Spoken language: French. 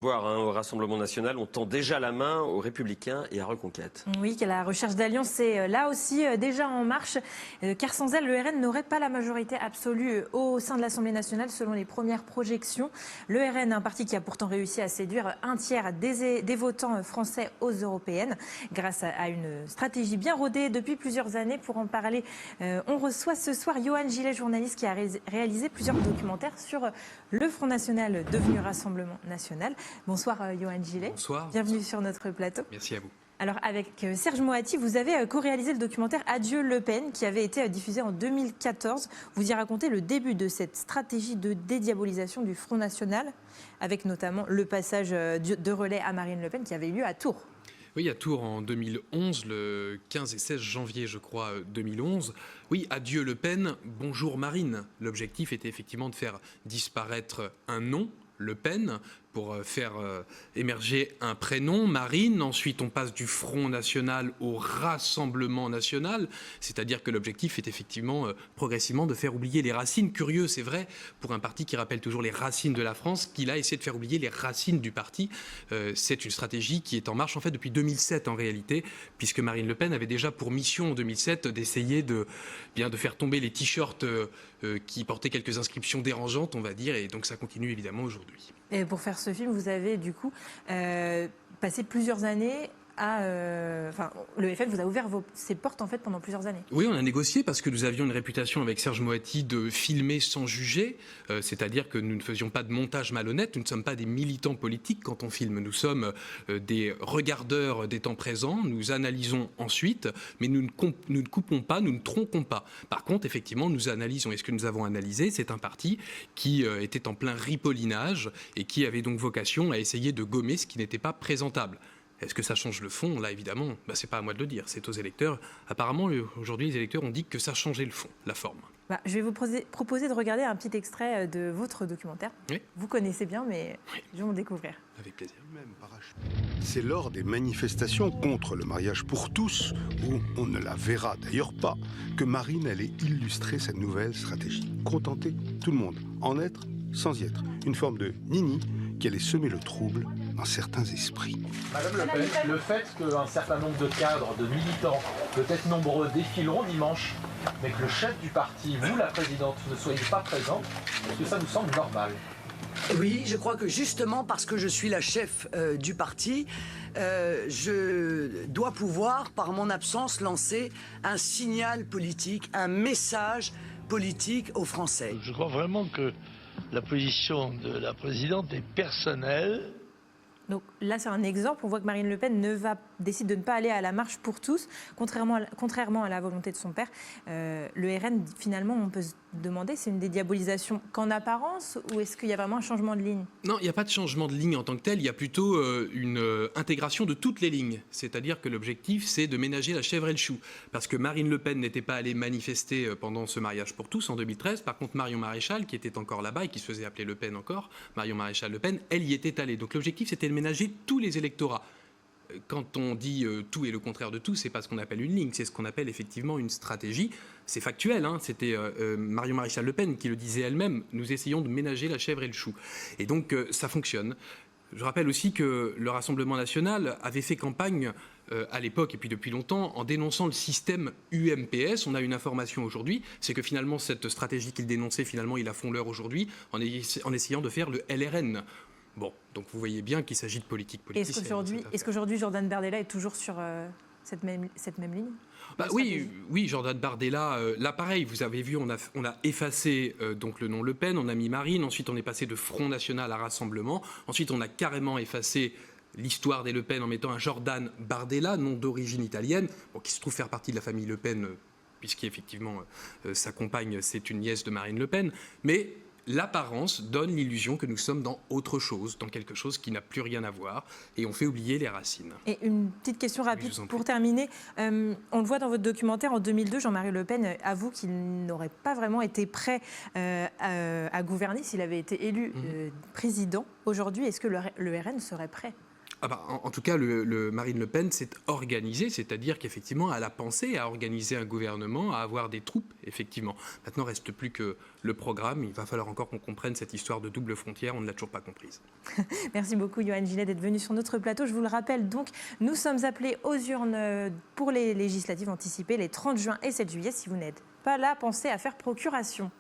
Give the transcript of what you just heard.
Au Rassemblement national, on tend déjà la main aux Républicains et à Reconquête. Oui, que la recherche d'alliance est là aussi déjà en marche, car sans elle, le RN n'aurait pas la majorité absolue au sein de l'Assemblée nationale selon les premières projections. Le RN, un parti qui a pourtant réussi à séduire un tiers des votants français aux européennes grâce à une stratégie bien rodée depuis plusieurs années. Pour en parler, on reçoit ce soir Johan Gillet, journaliste qui a réalisé plusieurs documentaires sur le Front National devenu Rassemblement national. Bonsoir Johan Gillet. Bonsoir. Bienvenue sur notre plateau. Merci à vous. Alors avec Serge Moati, vous avez co-réalisé le documentaire Adieu Le Pen qui avait été diffusé en 2014. Vous y racontez le début de cette stratégie de dédiabolisation du Front National avec notamment le passage de relais à Marine Le Pen qui avait eu lieu à Tours. Oui, à Tours en 2011, le 15 et 16 janvier, je crois, 2011. Oui, adieu Le Pen, bonjour Marine. L'objectif était effectivement de faire disparaître un nom, Le Pen, pour faire émerger un prénom, Marine. Ensuite, on passe du Front National au Rassemblement National, c'est-à-dire que l'objectif est effectivement progressivement de faire oublier les racines. Curieux, c'est vrai, pour un parti qui rappelle toujours les racines de la France, qu'il a essayé de faire oublier les racines du parti. C'est une stratégie qui est en marche en fait depuis 2007 en réalité, puisque Marine Le Pen avait déjà pour mission en 2007 d'essayer de faire tomber les t-shirts qui portaient quelques inscriptions dérangeantes, on va dire, et donc ça continue évidemment aujourd'hui. Et pour faire ce film, vous avez du coup passé plusieurs années à... le FN vous a ouvert ses portes en fait pendant plusieurs années. Oui, on a négocié parce que nous avions une réputation avec Serge Moati de filmer sans juger, c'est-à-dire que nous ne faisions pas de montage malhonnête, nous ne sommes pas des militants politiques quand on filme, nous sommes des regardeurs des temps présents, nous analysons ensuite, mais nous ne coupons pas, nous ne tronquons pas. Par contre, effectivement, nous analysons, et ce que nous avons analysé, c'est un parti qui était en plein ripollinage et qui avait donc vocation à essayer de gommer ce qui n'était pas présentable. Est-ce que ça change le fond? Là, évidemment, c'est pas à moi de le dire, c'est aux électeurs. Apparemment, aujourd'hui, les électeurs ont dit que ça changeait le fond, la forme. Je vais vous proposer de regarder un petit extrait de votre documentaire. Oui. Vous connaissez bien, mais je vais vous découvrir. Avec plaisir. C'est lors des manifestations contre le mariage pour tous, où on ne la verra d'ailleurs pas, que Marine allait illustrer sa nouvelle stratégie. Contenter tout le monde, en être sans y être. Une forme de nini qui allait semer le trouble dans certains esprits. Madame Le Pen, le fait qu'un certain nombre de cadres, de militants, peut-être nombreux, défileront dimanche, mais que le chef du parti, vous la présidente, ne soyez pas présente, est-ce que ça nous semble normal? Oui, je crois que justement parce que je suis la chef du parti, je dois pouvoir, par mon absence, lancer un signal politique, un message politique aux Français. Je crois vraiment que la position de la présidente est personnelle. Donc là, c'est un exemple. On voit que Marine Le Pen décide de ne pas aller à la marche pour tous, contrairement à la volonté de son père. Le RN, finalement, on peut se demander, c'est une dédiabolisation qu'en apparence, ou est-ce qu'il y a vraiment un changement de ligne? Non, il n'y a pas de changement de ligne en tant que tel, il y a plutôt une intégration de toutes les lignes. C'est-à-dire que l'objectif, c'est de ménager la chèvre et le chou. Parce que Marine Le Pen n'était pas allée manifester pendant ce mariage pour tous en 2013. Par contre, Marion Maréchal, qui était encore là-bas et qui se faisait appeler Le Pen encore, Marion Maréchal Le Pen, elle y était allée. Donc l'objectif, c'était de ménager tous les électorats. Quand on dit tout et le contraire de tout, c'est pas ce qu'on appelle une ligne, c'est ce qu'on appelle effectivement une stratégie. C'est factuel, hein, c'était Marion Maréchal Le Pen qui le disait elle-même, nous essayons de ménager la chèvre et le chou. Et donc ça fonctionne. Je rappelle aussi que le Rassemblement national avait fait campagne à l'époque et puis depuis longtemps en dénonçant le système UMPS. On a une information aujourd'hui, c'est que finalement cette stratégie qu'il dénonçait, finalement ils la font leur aujourd'hui en essayant de faire le LRN. Bon, donc vous voyez bien qu'il s'agit de politique politicienne. Est-ce qu'aujourd'hui Jordan Bardella est toujours sur cette même ligne? Oui, Jordan Bardella, là pareil, vous avez vu, on a effacé donc le nom Le Pen, on a mis Marine, ensuite on est passé de Front National à Rassemblement, ensuite on a carrément effacé l'histoire des Le Pen en mettant un Jordan Bardella, nom d'origine italienne, qui se trouve faire partie de la famille Le Pen, puisqu'effectivement sa compagne c'est une nièce de Marine Le Pen, mais l'apparence donne l'illusion que nous sommes dans autre chose, dans quelque chose qui n'a plus rien à voir, et on fait oublier les racines. Et une petite question rapide pour terminer. On le voit dans votre documentaire, en 2002, Jean-Marie Le Pen avoue qu'il n'aurait pas vraiment été prêt à gouverner s'il avait été élu président. Aujourd'hui, est-ce que le RN serait prêt? En tout cas, Marine Le Pen s'est organisée, c'est-à-dire qu'effectivement, elle a pensé à organiser un gouvernement, à avoir des troupes, effectivement. Maintenant, il ne reste plus que le programme. Il va falloir encore qu'on comprenne cette histoire de double frontière. On ne l'a toujours pas comprise. Merci beaucoup, Yohann Gillet, d'être venu sur notre plateau. Je vous le rappelle, donc, nous sommes appelés aux urnes pour les législatives anticipées les 30 juin et 7 juillet. Si vous n'êtes pas là, pensez à faire procuration.